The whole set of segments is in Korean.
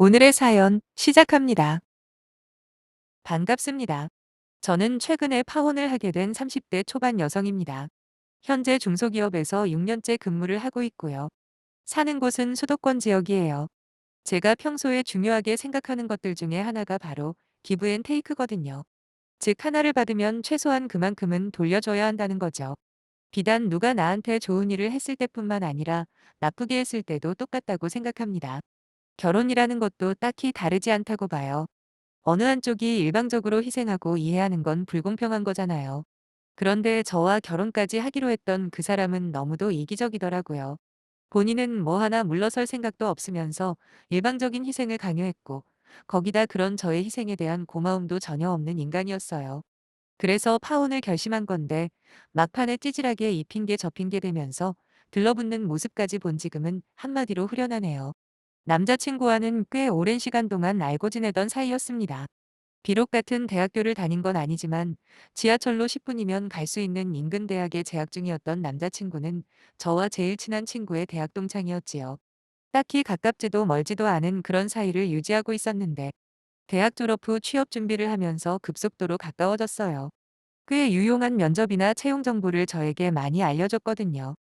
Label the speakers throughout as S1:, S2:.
S1: 오늘의 사연 시작합니다. 반갑습니다. 저는 최근에 파혼을 하게 된 30대 초반 여성입니다. 현재 중소기업에서 6년째 근무를 하고 있고요. 사는 곳은 수도권 지역이에요. 제가 평소에 중요하게 생각하는 것들 중에 하나가 바로 기브 앤 테이크거든요. 즉, 하나를 받으면 최소한 그만큼은 돌려줘야 한다는 거죠. 비단 누가 나한테 좋은 일을 했을 때뿐만 아니라 나쁘게 했을 때도 똑같다고 생각합니다. 결혼이라는 것도 딱히 다르지 않다고 봐요. 어느 한쪽이 일방적으로 희생하고 이해하는 건 불공평한 거잖아요. 그런데 저와 결혼까지 하기로 했던 그 사람은 너무도 이기적이더라고요. 본인은 뭐 하나 물러설 생각도 없으면서 일방적인 희생을 강요했고, 거기다 그런 저의 희생에 대한 고마움도 전혀 없는 인간이었어요. 그래서 파혼을 결심한 건데, 막판에 찌질하게 이 핑계 저 핑계 대면서 들러붙는 모습까지 본 지금은 한마디로 후련하네요. 남자친구와는 꽤 오랜 시간 동안 알고 지내던 사이였습니다. 비록 같은 대학교를 다닌 건 아니지만 지하철로 10분이면 갈 수 있는 인근 대학에 재학 중이었던 남자친구는 저와 제일 친한 친구의 대학 동창이었지요. 딱히 가깝지도 멀지도 않은 그런 사이를 유지하고 있었는데 대학 졸업 후 취업 준비를 하면서 급속도로 가까워졌어요. 꽤 유용한 면접이나 채용 정보를 저에게 많이 알려줬거든요.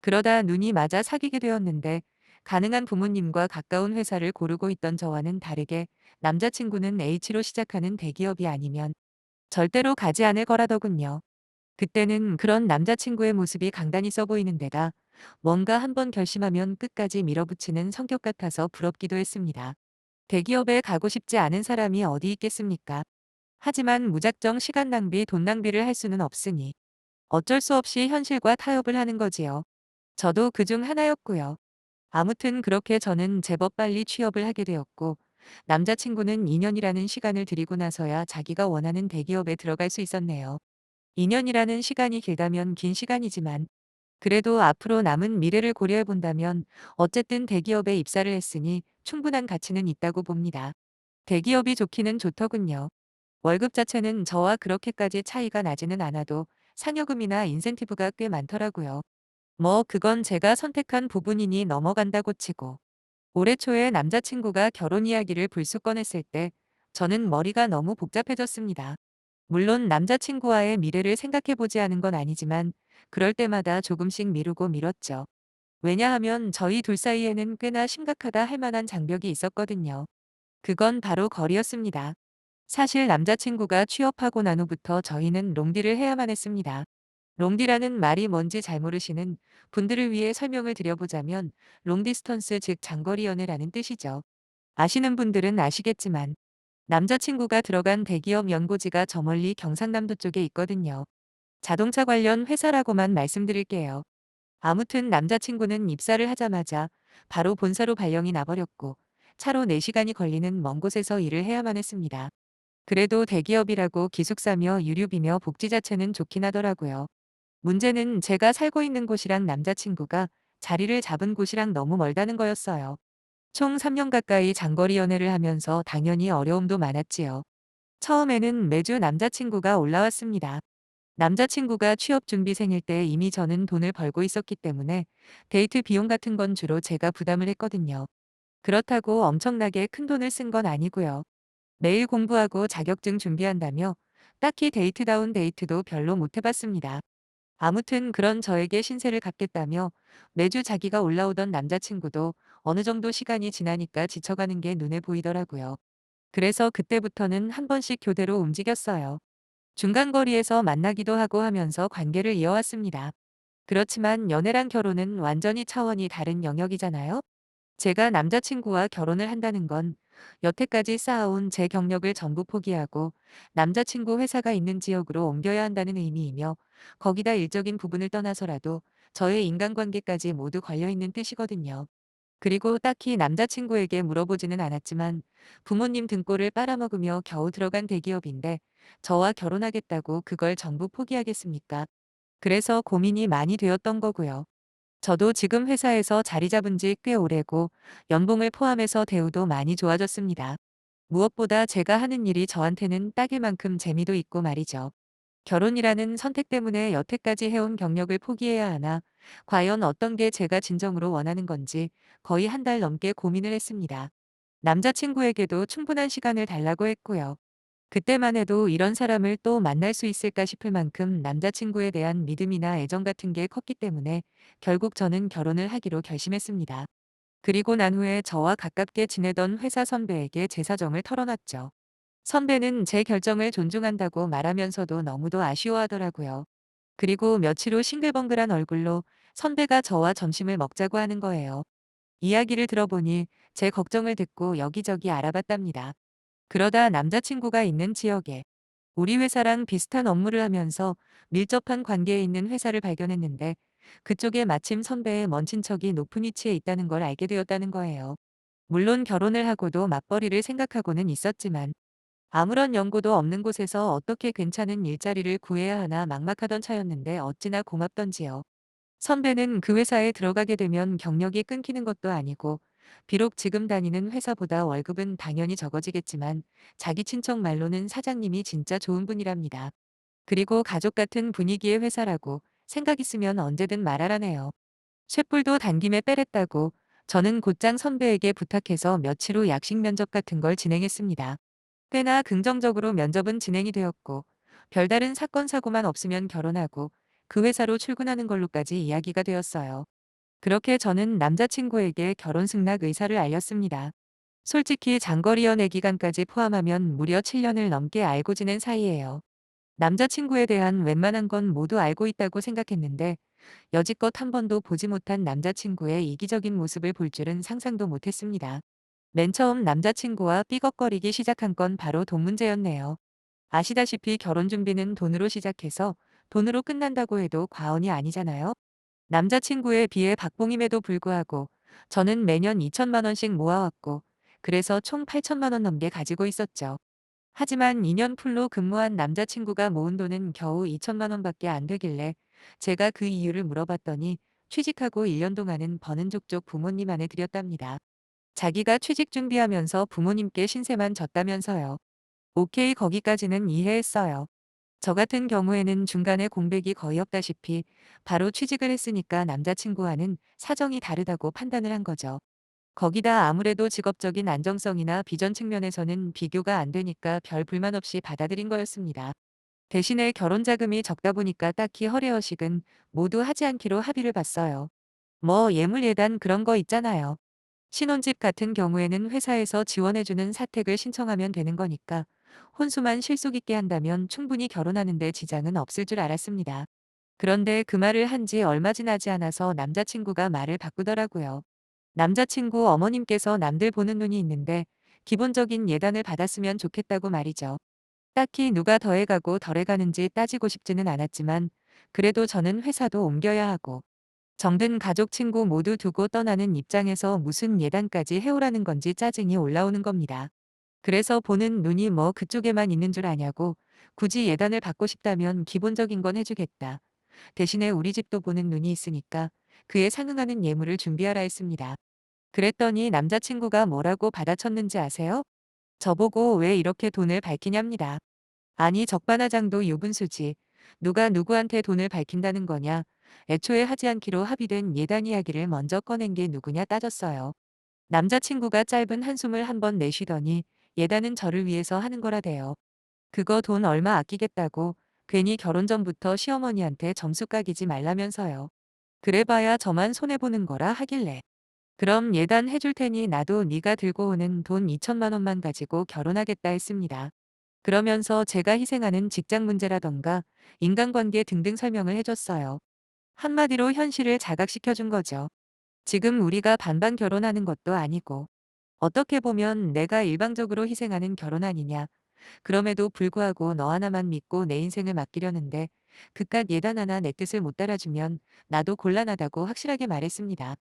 S1: 그러다 눈이 맞아 사귀게 되었는데 가능한 부모님과 가까운 회사를 고르고 있던 저와는 다르게 남자친구는 H로 시작하는 대기업이 아니면 절대로 가지 않을 거라더군요. 그때는 그런 남자친구의 모습이 강단이 써 보이는 데다 뭔가 한번 결심하면 끝까지 밀어붙이는 성격 같아서 부럽기도 했습니다. 대기업에 가고 싶지 않은 사람이 어디 있겠습니까? 하지만 무작정 시간 낭비, 돈 낭비를 할 수는 없으니 어쩔 수 없이 현실과 타협을 하는 거지요. 저도 그중 하나였고요. 아무튼 그렇게 저는 제법 빨리 취업을 하게 되었고, 남자친구는 2년이라는 시간을 들이고 나서야 자기가 원하는 대기업에 들어갈 수 있었네요. 2년이라는 시간이 길다면 긴 시간이지만, 그래도 앞으로 남은 미래를 고려해 본다면, 어쨌든 대기업에 입사를 했으니 충분한 가치는 있다고 봅니다. 대기업이 좋기는 좋더군요. 월급 자체는 저와 그렇게까지 차이가 나지는 않아도 상여금이나 인센티브가 꽤 많더라고요. 뭐 그건 제가 선택한 부분이니 넘어간다고 치고 올해 초에 남자친구가 결혼 이야기를 불쑥 꺼냈을 때 저는 머리가 너무 복잡해졌습니다. 물론 남자친구와의 미래를 생각해보지 않은 건 아니지만 그럴 때마다 조금씩 미루고 미뤘죠. 왜냐하면 저희 둘 사이에는 꽤나 심각하다 할 만한 장벽이 있었거든요. 그건 바로 거리였습니다. 사실 남자친구가 취업하고 난 후부터 저희는 롱디를 해야만 했습니다. 롱디라는 말이 뭔지 잘 모르시는 분들을 위해 설명을 드려보자면 롱디스턴스 즉 장거리 연애라는 뜻이죠. 아시는 분들은 아시겠지만 남자친구가 들어간 대기업 연고지가 저 멀리 경상남도 쪽에 있거든요. 자동차 관련 회사라고만 말씀드릴게요. 아무튼 남자친구는 입사를 하자마자 바로 본사로 발령이 나버렸고 차로 4시간이 걸리는 먼 곳에서 일을 해야만 했습니다. 그래도 대기업이라고 기숙사며 유류비며 복지 자체는 좋긴 하더라고요. 문제는 제가 살고 있는 곳이랑 남자친구가 자리를 잡은 곳이랑 너무 멀다는 거였어요. 총 3년 가까이 장거리 연애를 하면서 당연히 어려움도 많았지요. 처음에는 매주 남자친구가 올라왔습니다. 남자친구가 취업 준비생일 때 이미 저는 돈을 벌고 있었기 때문에 데이트 비용 같은 건 주로 제가 부담을 했거든요. 그렇다고 엄청나게 큰 돈을 쓴 건 아니고요. 매일 공부하고 자격증 준비한다며 딱히 데이트다운 데이트도 별로 못 해봤습니다. 아무튼 그런 저에게 신세를 갚겠다며 매주 자기가 올라오던 남자친구도 어느 정도 시간이 지나니까 지쳐가는 게 눈에 보이더라고요. 그래서 그때부터는 한 번씩 교대로 움직였어요. 중간 거리에서 만나기도 하고 하면서 관계를 이어왔습니다. 그렇지만 연애랑 결혼은 완전히 차원이 다른 영역이잖아요. 제가 남자친구와 결혼을 한다는 건 여태까지 쌓아온 제 경력을 전부 포기하고 남자친구 회사가 있는 지역으로 옮겨야 한다는 의미이며 거기다 일적인 부분을 떠나서라도 저의 인간관계까지 모두 걸려있는 뜻이거든요. 그리고 딱히 남자친구에게 물어보지는 않았지만 부모님 등골을 빨아먹으며 겨우 들어간 대기업인데 저와 결혼하겠다고 그걸 전부 포기하겠습니까? 그래서 고민이 많이 되었던 거고요. 저도 지금 회사에서 자리 잡은 지 꽤 오래고 연봉을 포함해서 대우도 많이 좋아졌습니다. 무엇보다 제가 하는 일이 저한테는 딱일 만큼 재미도 있고 말이죠. 결혼이라는 선택 때문에 여태까지 해온 경력을 포기해야 하나, 과연 어떤 게 제가 진정으로 원하는 건지 거의 한 달 넘게 고민을 했습니다. 남자친구에게도 충분한 시간을 달라고 했고요. 그때만 해도 이런 사람을 또 만날 수 있을까 싶을 만큼 남자친구에 대한 믿음이나 애정 같은 게 컸기 때문에 결국 저는 결혼을 하기로 결심했습니다. 그리고 난 후에 저와 가깝게 지내던 회사 선배에게 제 사정을 털어놨죠. 선배는 제 결정을 존중한다고 말하면서도 너무도 아쉬워하더라고요. 그리고 며칠 후 싱글벙글한 얼굴로 선배가 저와 점심을 먹자고 하는 거예요. 이야기를 들어보니 제 걱정을 듣고 여기저기 알아봤답니다. 그러다 남자친구가 있는 지역에 우리 회사랑 비슷한 업무를 하면서 밀접한 관계에 있는 회사를 발견했는데 그쪽에 마침 선배의 먼 친척이 높은 위치에 있다는 걸 알게 되었다는 거예요. 물론 결혼을 하고도 맞벌이를 생각하고는 있었지만 아무런 연고도 없는 곳에서 어떻게 괜찮은 일자리를 구해야 하나 막막하던 차였는데 어찌나 고맙던지요. 선배는 그 회사에 들어가게 되면 경력이 끊기는 것도 아니고 비록 지금 다니는 회사보다 월급은 당연히 적어지겠지만 자기 친척 말로는 사장님이 진짜 좋은 분이랍니다. 그리고 가족 같은 분위기의 회사라고 생각 있으면 언제든 말하라네요. 쇳불도 단김에 빼랬다고 저는 곧장 선배에게 부탁해서 며칠 후 약식 면접 같은 걸 진행했습니다. 꽤나 긍정적으로 면접은 진행이 되었고 별다른 사건 사고만 없으면 결혼하고 그 회사로 출근하는 걸로까지 이야기가 되었어요. 그렇게 저는 남자친구에게 결혼 승낙 의사를 알렸습니다. 솔직히 장거리 연애 기간까지 포함하면 무려 7년을 넘게 알고 지낸 사이예요. 남자친구에 대한 웬만한 건 모두 알고 있다고 생각했는데 여지껏 한 번도 보지 못한 남자친구의 이기적인 모습을 볼 줄은 상상도 못했습니다. 맨 처음 남자친구와 삐걱거리기 시작한 건 바로 돈 문제였네요. 아시다시피 결혼 준비는 돈으로 시작해서 돈으로 끝난다고 해도 과언이 아니잖아요. 남자친구에 비해 박봉임에도 불구하고 저는 매년 2천만 원씩 모아왔고 그래서 총 8천만 원 넘게 가지고 있었죠. 하지만 2년 풀로 근무한 남자친구가 모은 돈은 겨우 2천만 원밖에 안 되길래 제가 그 이유를 물어봤더니 취직하고 1년 동안은 버는 족족 부모님 안에 드렸답니다. 자기가 취직 준비하면서 부모님께 신세만 졌다면서요. 오케이 거기까지는 이해했어요. 저 같은 경우에는 중간에 공백이 거의 없다시피 바로 취직을 했으니까 남자친구와는 사정이 다르다고 판단을 한 거죠. 거기다 아무래도 직업적인 안정성이나 비전 측면에서는 비교가 안 되니까 별 불만 없이 받아들인 거였습니다. 대신에 결혼 자금이 적다 보니까 딱히 허례허식은 모두 하지 않기로 합의를 봤어요. 뭐 예물 예단 그런 거 있잖아요. 신혼집 같은 경우에는 회사에서 지원해주는 사택을 신청하면 되는 거니까 혼수만 실속 있게 한다면 충분히 결혼하는 데 지장은 없을 줄 알았습니다. 그런데 그 말을 한 지 얼마 지나지 않아서 남자친구가 말을 바꾸더라고요. 남자친구 어머님께서 남들 보는 눈이 있는데 기본적인 예단을 받았으면 좋겠다고 말이죠. 딱히 누가 더해가고 덜해가는지 따지고 싶지는 않았지만 그래도 저는 회사도 옮겨야 하고 정든 가족 친구 모두 두고 떠나는 입장에서 무슨 예단까지 해오라는 건지 짜증이 올라오는 겁니다. 그래서 보는 눈이 뭐 그쪽에만 있는 줄 아냐고 굳이 예단을 받고 싶다면 기본적인 건 해주겠다. 대신에 우리 집도 보는 눈이 있으니까 그에 상응하는 예물을 준비하라 했습니다. 그랬더니 남자친구가 뭐라고 받아쳤는지 아세요? 저보고 왜 이렇게 돈을 밝히냐입니다. 아니 적반하장도 유분수지. 누가 누구한테 돈을 밝힌다는 거냐. 애초에 하지 않기로 합의된 예단 이야기를 먼저 꺼낸 게 누구냐 따졌어요. 남자친구가 짧은 한숨을 한번 내쉬더니 예단은 저를 위해서 하는 거라대요. 그거 돈 얼마 아끼겠다고 괜히 결혼 전부터 시어머니한테 점수 까기지 말라면서요. 그래봐야 저만 손해보는 거라 하길래. 그럼 예단 해줄 테니 나도 네가 들고 오는 돈 2천만 원만 가지고 결혼하겠다 했습니다. 그러면서 제가 희생하는 직장 문제라던가 인간관계 등등 설명을 해줬어요. 한마디로 현실을 자각시켜준 거죠. 지금 우리가 반반 결혼하는 것도 아니고 어떻게 보면 내가 일방적으로 희생하는 결혼 아니냐. 그럼에도 불구하고 너 하나만 믿고 내 인생을 맡기려는데 그깟 예단 하나 내 뜻을 못 따라주면 나도 곤란하다고 확실하게 말했습니다.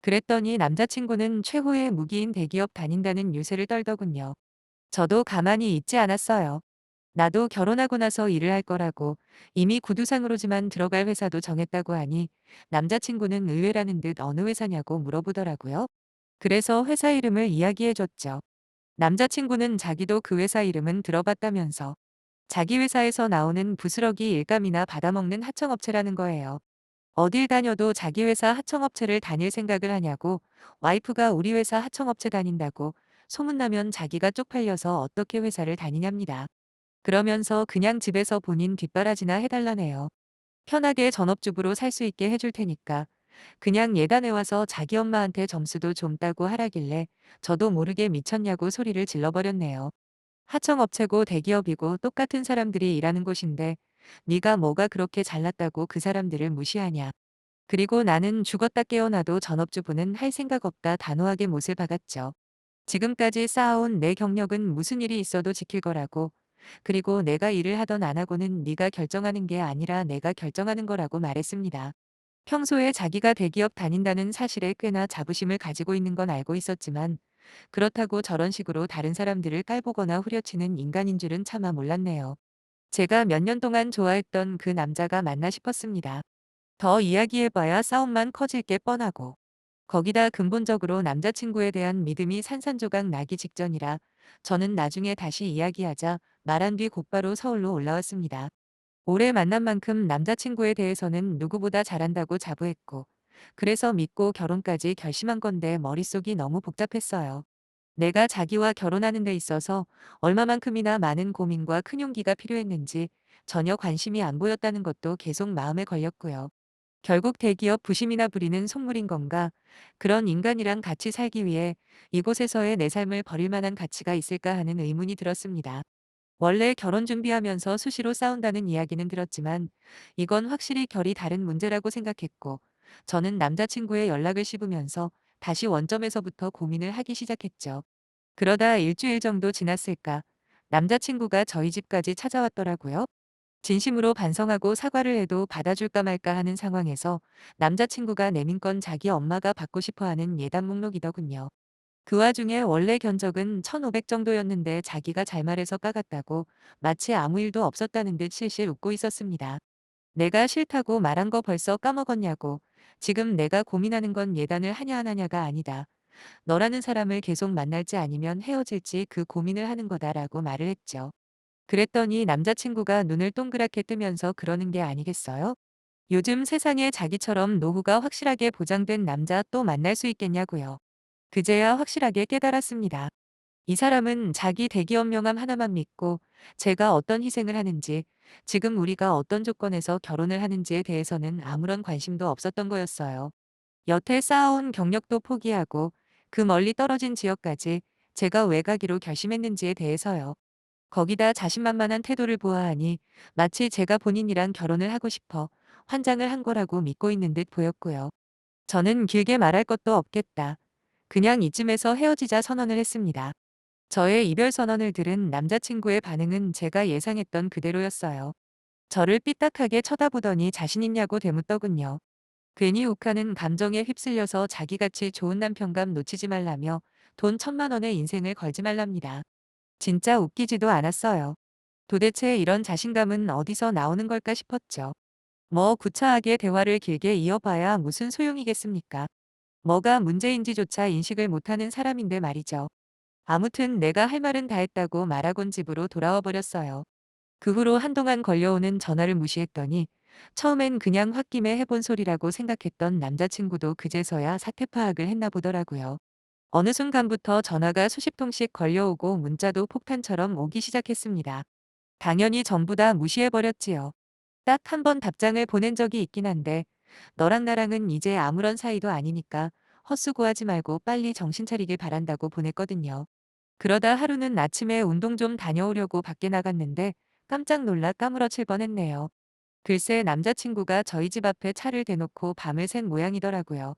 S1: 그랬더니 남자친구는 최고의 무기인 대기업 다닌다는 유세를 떨더군요. 저도 가만히 있지 않았어요. 나도 결혼하고 나서 일을 할 거라고 이미 구두상으로지만 들어갈 회사도 정했다고 하니 남자친구는 의외라는 듯 어느 회사냐고 물어보더라고요. 그래서 회사 이름을 이야기해줬죠. 남자친구는 자기도 그 회사 이름은 들어봤다면서 자기 회사에서 나오는 부스러기 일감이나 받아먹는 하청업체라는 거예요. 어딜 다녀도 자기 회사 하청업체를 다닐 생각을 하냐고 와이프가 우리 회사 하청업체 다닌다고 소문나면 자기가 쪽팔려서 어떻게 회사를 다니냐입니다. 그러면서 그냥 집에서 본인 뒷바라지나 해달라네요. 편하게 전업주부로 살 수 있게 해줄 테니까 그냥 예단해 와서 자기 엄마한테 점수도 좀 따고 하라길래 저도 모르게 미쳤냐고 소리를 질러버렸네요. 하청업체고 대기업이고 똑같은 사람들이 일하는 곳인데 네가 뭐가 그렇게 잘났다고 그 사람들을 무시하냐. 그리고 나는 죽었다 깨어나도 전업주부는 할 생각 없다 단호하게 못을 박았죠. 지금까지 쌓아온 내 경력은 무슨 일이 있어도 지킬 거라고. 그리고 내가 일을 하던 안 하고는 네가 결정하는 게 아니라 내가 결정하는 거라고 말했습니다. 평소에 자기가 대기업 다닌다는 사실에 꽤나 자부심을 가지고 있는 건 알고 있었지만 그렇다고 저런 식으로 다른 사람들을 깔보거나 후려치는 인간인 줄은 차마 몰랐네요. 제가 몇 년 동안 좋아했던 그 남자가 맞나 싶었습니다. 더 이야기해봐야 싸움만 커질 게 뻔하고 거기다 근본적으로 남자친구에 대한 믿음이 산산조각 나기 직전이라 저는 나중에 다시 이야기하자 말한 뒤 곧바로 서울로 올라왔습니다. 오래 만난 만큼 남자친구에 대해서는 누구보다 잘한다고 자부했고 그래서 믿고 결혼까지 결심한 건데 머릿속이 너무 복잡했어요. 내가 자기와 결혼하는 데 있어서 얼마만큼이나 많은 고민과 큰 용기가 필요했는지 전혀 관심이 안 보였다는 것도 계속 마음에 걸렸고요. 결국 대기업 부심이나 부리는 속물인 건가? 그런 인간이랑 같이 살기 위해 이곳에서의 내 삶을 버릴 만한 가치가 있을까 하는 의문이 들었습니다. 원래 결혼 준비하면서 수시로 싸운다는 이야기는 들었지만 이건 확실히 결이 다른 문제라고 생각했고 저는 남자친구의 연락을 씹으면서 다시 원점에서부터 고민을 하기 시작했죠. 그러다 일주일 정도 지났을까 남자친구가 저희 집까지 찾아왔더라고요. 진심으로 반성하고 사과를 해도 받아줄까 말까 하는 상황에서 남자친구가 내민 건 자기 엄마가 받고 싶어 하는 예단 목록이더군요. 그 와중에 원래 견적은 1,500 정도였는데 자기가 잘 말해서 까갔다고 마치 아무 일도 없었다는 듯 실실 웃고 있었습니다. 내가 싫다고 말한 거 벌써 까먹었냐고. 지금 내가 고민하는 건 예단을 하냐 안 하냐가 아니다. 너라는 사람을 계속 만날지 아니면 헤어질지 그 고민을 하는 거다라고 말을 했죠. 그랬더니 남자친구가 눈을 동그랗게 뜨면서 그러는 게 아니겠어요? 요즘 세상에 자기처럼 노후가 확실하게 보장된 남자 또 만날 수 있겠냐고요. 그제야 확실하게 깨달았습니다. 이 사람은 자기 대기업 명함 하나만 믿고 제가 어떤 희생을 하는지, 지금 우리가 어떤 조건에서 결혼을 하는지에 대해서는 아무런 관심도 없었던 거였어요. 여태 쌓아온 경력도 포기하고 그 멀리 떨어진 지역까지 제가 왜 가기로 결심했는지에 대해서요. 거기다 자신만만한 태도를 보아하니 마치 제가 본인이랑 결혼을 하고 싶어 환장을 한 거라고 믿고 있는 듯 보였고요. 저는 길게 말할 것도 없겠다. 그냥 이쯤에서 헤어지자 선언을 했습니다. 저의 이별 선언을 들은 남자친구의 반응은 제가 예상했던 그대로였어요. 저를 삐딱하게 쳐다보더니 자신 있냐고 되묻더군요. 괜히 욱하는 감정에 휩쓸려서 자기같이 좋은 남편감 놓치지 말라며 돈 1,000만 원의 인생을 걸지 말랍니다. 진짜 웃기지도 않았어요. 도대체 이런 자신감은 어디서 나오는 걸까 싶었죠. 뭐 구차하게 대화를 길게 이어봐야 무슨 소용이겠습니까? 뭐가 문제인지조차 인식을 못하는 사람인데 말이죠. 아무튼 내가 할 말은 다 했다고 말하곤 집으로 돌아와 버렸어요. 그 후로 한동안 걸려오는 전화를 무시했더니 처음엔 그냥 홧김에 해본 소리라고 생각했던 남자친구도 그제서야 사태 파악을 했나 보더라고요. 어느 순간부터 전화가 수십 통씩 걸려오고 문자도 폭탄처럼 오기 시작했습니다. 당연히 전부 다 무시해버렸지요. 딱 한 번 답장을 보낸 적이 있긴 한데 너랑 나랑은 이제 아무런 사이도 아니니까 헛수고하지 말고 빨리 정신 차리길 바란다고 보냈거든요. 그러다 하루는 아침에 운동 좀 다녀오려고 밖에 나갔는데 깜짝 놀라 까무러칠 뻔했네요. 글쎄 남자친구가 저희 집 앞에 차를 대놓고 밤을 샌 모양이더라고요.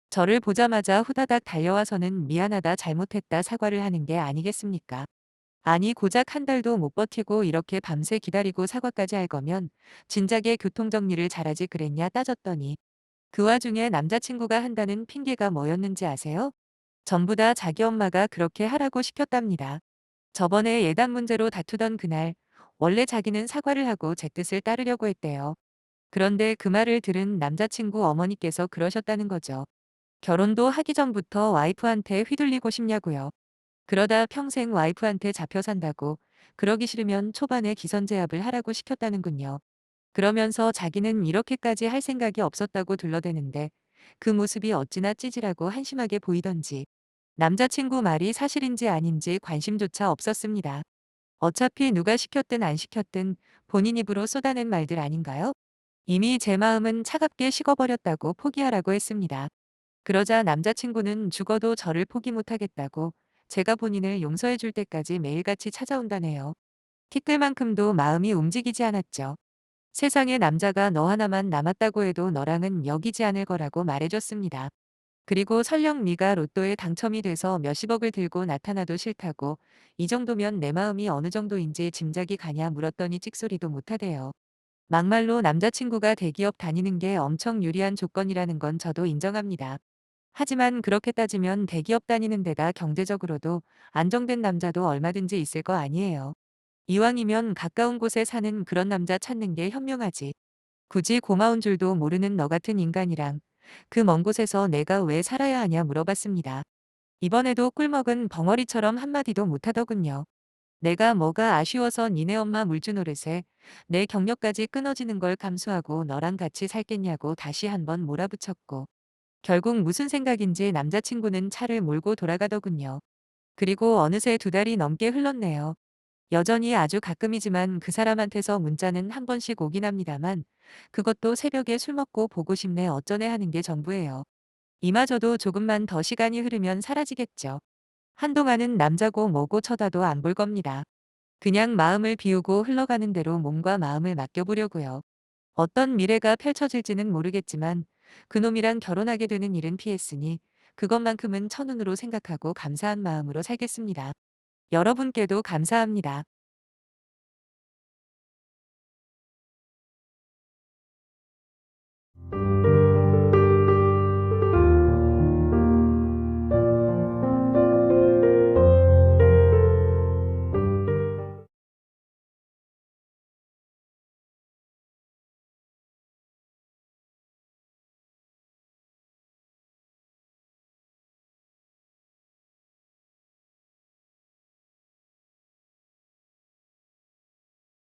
S1: 저를 보자마자 후다닥 달려와서는 미안하다 잘못했다 사과를 하는 게 아니겠습니까? 아니 고작 한 달도 못 버티고 이렇게 밤새 기다리고 사과까지 할 거면 진작에 교통정리를 잘하지 그랬냐 따졌더니 그 와중에 남자친구가 한다는 핑계가 뭐였는지 아세요? 전부 다 자기 엄마가 그렇게 하라고 시켰답니다. 저번에 예단 문제로 다투던 그날 원래 자기는 사과를 하고 제 뜻을 따르려고 했대요. 그런데 그 말을 들은 남자친구 어머니께서 그러셨다는 거죠. 결혼도 하기 전부터 와이프한테 휘둘리고 싶냐고요. 그러다 평생 와이프한테 잡혀 산다고 그러기 싫으면 초반에 기선제압을 하라고 시켰다는군요. 그러면서 자기는 이렇게까지 할 생각이 없었다고 둘러대는데 그 모습이 어찌나 찌질하고 한심하게 보이던지 남자친구 말이 사실인지 아닌지 관심조차 없었습니다. 어차피 누가 시켰든 안 시켰든 본인 입으로 쏟아낸 말들 아닌가요? 이미 제 마음은 차갑게 식어버렸다고 포기하라고 했습니다. 그러자 남자친구는 죽어도 저를 포기 못하겠다고 제가 본인을 용서해 줄 때까지 매일같이 찾아온다네요. 티끌만큼도 마음이 움직이지 않았죠. 세상에 남자가 너 하나만 남았다고 해도 너랑은 여기지 않을 거라고 말해줬습니다. 그리고 설령 네가 로또에 당첨이 돼서 몇십억을 들고 나타나도 싫다고 이 정도면 내 마음이 어느 정도인지 짐작이 가냐 물었더니 찍소리도 못하대요. 막말로 남자친구가 대기업 다니는 게 엄청 유리한 조건이라는 건 저도 인정합니다. 하지만 그렇게 따지면 대기업 다니는 데가 경제적으로도 안정된 남자도 얼마든지 있을 거 아니에요. 이왕이면 가까운 곳에 사는 그런 남자 찾는 게 현명하지. 굳이 고마운 줄도 모르는 너 같은 인간이랑 그 먼 곳에서 내가 왜 살아야 하냐 물어봤습니다. 이번에도 꿀먹은 벙어리처럼 한마디도 못하더군요. 내가 뭐가 아쉬워서 니네 엄마 물주 노릇에 내 경력까지 끊어지는 걸 감수하고 너랑 같이 살겠냐고 다시 한번 몰아붙였고 결국 무슨 생각인지 남자친구는 차를 몰고 돌아가더군요. 그리고 어느새 2달이 넘게 흘렀네요. 여전히 아주 가끔이지만 그 사람한테서 문자는 한 번씩 오긴 합니다만 그것도 새벽에 술 먹고 보고 싶네 어쩌네 하는 게 전부예요. 이마저도 조금만 더 시간이 흐르면 사라지겠죠. 한동안은 남자고 뭐고 쳐다도 안 볼 겁니다. 그냥 마음을 비우고 흘러가는 대로 몸과 마음을 맡겨보려고요. 어떤 미래가 펼쳐질지는 모르겠지만 그놈이랑 결혼하게 되는 일은 피했으니 그것만큼은 천운으로 생각하고 감사한 마음으로 살겠습니다. 여러분께도 감사합니다.